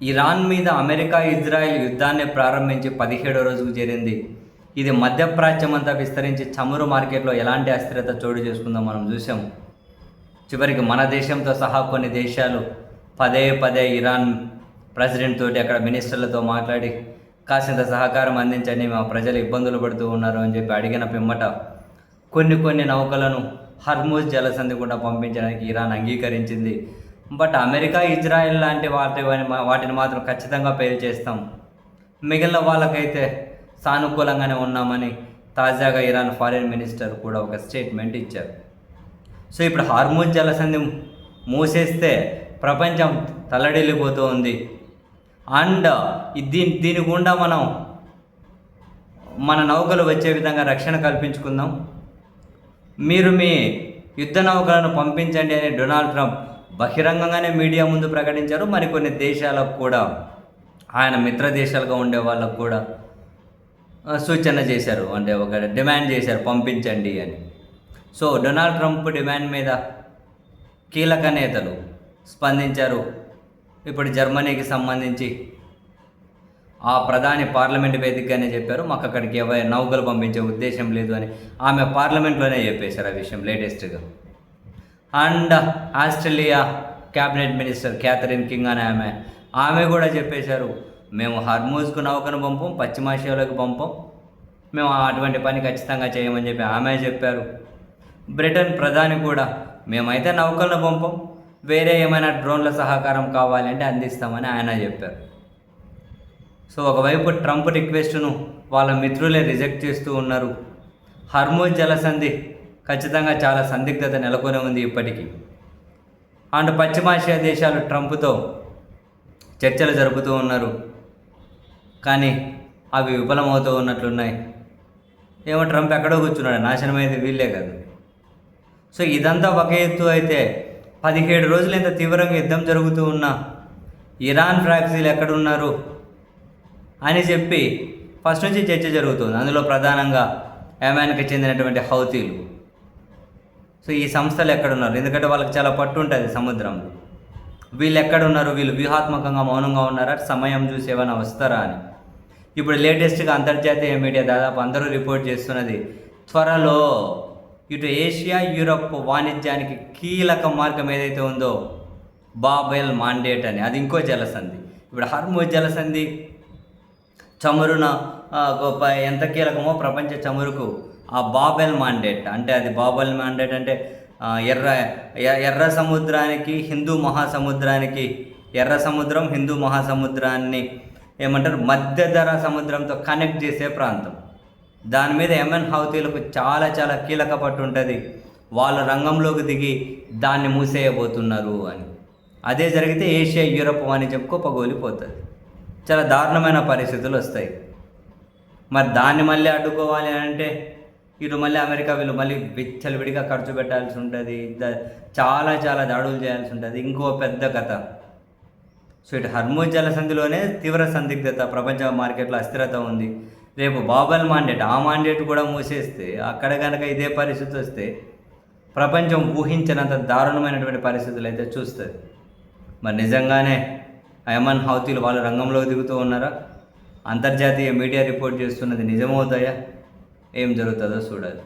Iran మీద America, Israel యుద్ధాన్ని ప్రారంభించి 17వ రోజుకు చేరింది. ఇది మధ్యప్రాచ్యమంతా విస్తరించి చమురు మార్కెట్లో ఎలాంటి అస్థిరత చోటు చేసుకుందో మనం చూసాం. చివరికి మన దేశంతో సహా కొన్ని దేశాలు పదే పదే ఇరాన్ ప్రెసిడెంట్ తోటి అక్కడ మినిస్టర్లతో మాట్లాడి కాసింత సహకారం అందించండి, మా ప్రజలు ఇబ్బందులు పడుతూ ఉన్నారు అని చెప్పి అడిగిన పిమ్మట కొన్ని నౌకలను హర్మూజ్ జలసంధి కూడా పంపించడానికి ఇరాన్ అంగీకరించింది. బట్ అమెరికా, ఇజ్రాయెల్ లాంటి వాటిని మాత్రం ఖచ్చితంగా పేరు చేస్తాం, మిగిలిన వాళ్ళకైతే సానుకూలంగానే ఉన్నామని తాజాగా ఇరాన్ ఫారిన్ మినిస్టర్ కూడా ఒక స్టేట్మెంట్ ఇచ్చారు. సో ఇప్పుడు హార్మూజ్ జలసంధి మూసేస్తే ప్రపంచం తల్లడిల్లిపోతూ ఉంది. అండ్ దీని గుండా మన నౌకలు వచ్చే విధంగా రక్షణ కల్పించుకుందాం, మీరు మీ యుద్ధ నౌకలను పంపించండి అని డొనాల్డ్ ట్రంప్ బహిరంగంగానే మీడియా ముందు ప్రకటించారు. మరికొన్ని దేశాలకు కూడా, ఆయన మిత్ర దేశాలుగా ఉండే వాళ్ళకు కూడా సూచన చేశారు, అంటే ఒక డిమాండ్ చేశారు పంపించండి అని. సో డొనాల్డ్ ట్రంప్ డిమాండ్ మీద కీలక నేతలు స్పందించారు. ఇప్పుడు జర్మనీకి సంబంధించి ఆ ప్రధాని పార్లమెంట్ వేదికగానే చెప్పారు, మాకు అక్కడికి నౌకలు పంపించే ఉద్దేశం లేదు అని. ఆమె పార్లమెంట్లోనే చెప్పేశారు ఆ విషయం లేటెస్ట్గా. And Australia cabinet minister Catherine King అనే ఆమె కూడా చెప్పేశారు, మేము హర్మూజ్కు నౌకను పంపం, పశ్చిమాసియాలోకి పంపం, మేము అటువంటి పని ఖచ్చితంగా చేయమని చెప్పి ఆమె చెప్పారు. బ్రిటన్ ప్రధాని కూడా మేమైతే నౌకలను పంపం, వేరే ఏమైనా డ్రోన్ల సహకారం కావాలంటే అందిస్తామని ఆయన చెప్పారు. సో ఒకవైపు ట్రంప్ రిక్వెస్ట్ను వాళ్ళ మిత్రులే రిజెక్ట్ చేస్తూ ఉన్నారు. హర్మూజ్ జలసంధి ఖచ్చితంగా చాలా సందిగ్ధత నెలకొని ఉంది ఇప్పటికీ. అండ్ పశ్చిమాసియా దేశాలు ట్రంప్తో చర్చలు జరుపుతూ ఉన్నారు, కానీ అవి విఫలమవుతూ ఉన్నట్లున్నాయి. ఏమో ట్రంప్ ఎక్కడో కూర్చున్నాడు, నాశనమైంది వీళ్ళే కాదు. సో ఇదంతా ఒక ఎత్తు అయితే 17 రోజులు ఇంత తీవ్రంగా యుద్ధం జరుగుతూ ఉన్నా ఇరాన్ ప్రాక్సీలు ఎక్కడున్నారు అని చెప్పి ఫస్ట్ నుంచి చర్చ జరుగుతుంది. అందులో ప్రధానంగా యెమెన్కి చెందినటువంటి హౌతీలు. సో ఈ సంస్థలు ఎక్కడున్నారు, ఎందుకంటే వాళ్ళకి చాలా పట్టు ఉంటుంది సముద్రంలో. వీళ్ళు ఎక్కడున్నారు, వీళ్ళు వ్యూహాత్మకంగా మౌనంగా ఉన్నారా, సమయం చూసి ఏమైనా వస్తారా అని. ఇప్పుడు లేటెస్ట్గా అంతర్జాతీయ మీడియా దాదాపు అందరూ రిపోర్ట్ చేస్తున్నది, త్వరలో ఇటు ఏషియా, యూరప్ వాణిజ్యానికి కీలక మార్గం ఏదైతే ఉందో బాబెల్ మాండేట్ అని, అది ఇంకో జలసంధి. ఇప్పుడు హర్మూజ్ జలసంధి చమురున ఎంత కీలకమో ప్రపంచ చమురుకు ఆ బాబెల్ మాండేట్ అంటే, అది బాబెల్ మాండేట్ అంటే ఎర్ర సముద్రానికి, హిందూ మహాసముద్రానికి, ఎర్ర సముద్రం హిందూ మహాసముద్రాన్ని ఏమంటారు మధ్యధరా సముద్రంతో కనెక్ట్ చేసే ప్రాంతం. దాని మీద యెమెన్ హౌతీలకు చాలా కీలక పట్టు ఉంటుంది. వాళ్ళు రంగంలోకి దిగి దాన్ని మూసేయబోతున్నారు అని. అదే జరిగితే ఏషియా, యూరప్ వాణిజ్యం కుప్పగోలిపోతుంది, చాలా దారుణమైన పరిస్థితులు వస్తాయి. మరి దాన్ని మళ్ళీ అడ్డుకోవాలి అంటే ఇటు మళ్ళీ అమెరికా వీళ్ళు మళ్ళీ విచ్చలవిడిగా ఖర్చు పెట్టాల్సి ఉంటుంది, చాలా దాడులు చేయాల్సి ఉంటుంది, ఇంకో పెద్ద కథ. సో ఇటు హర్మూజ్ జలసంధిలోనే తీవ్ర సందిగ్ధత, ప్రపంచ మార్కెట్లో అస్థిరత ఉంది. రేపు బాబెల్ మాండేట్, ఆ మాండేట్ కూడా మూసేస్తే అక్కడ కనుక ఇదే పరిస్థితి వస్తే ప్రపంచం ఊహించినంత దారుణమైనటువంటి పరిస్థితులు అయితే చూస్తుంది. మరి నిజంగానే యెమెన్ హౌతీలు వాళ్ళు రంగంలోకి దిగుతూ ఉన్నారా, అంతర్జాతీయ మీడియా రిపోర్ట్ చేస్తున్నది నిజమవుతాయా, ఏం జరుగుతుందో చూడాలి.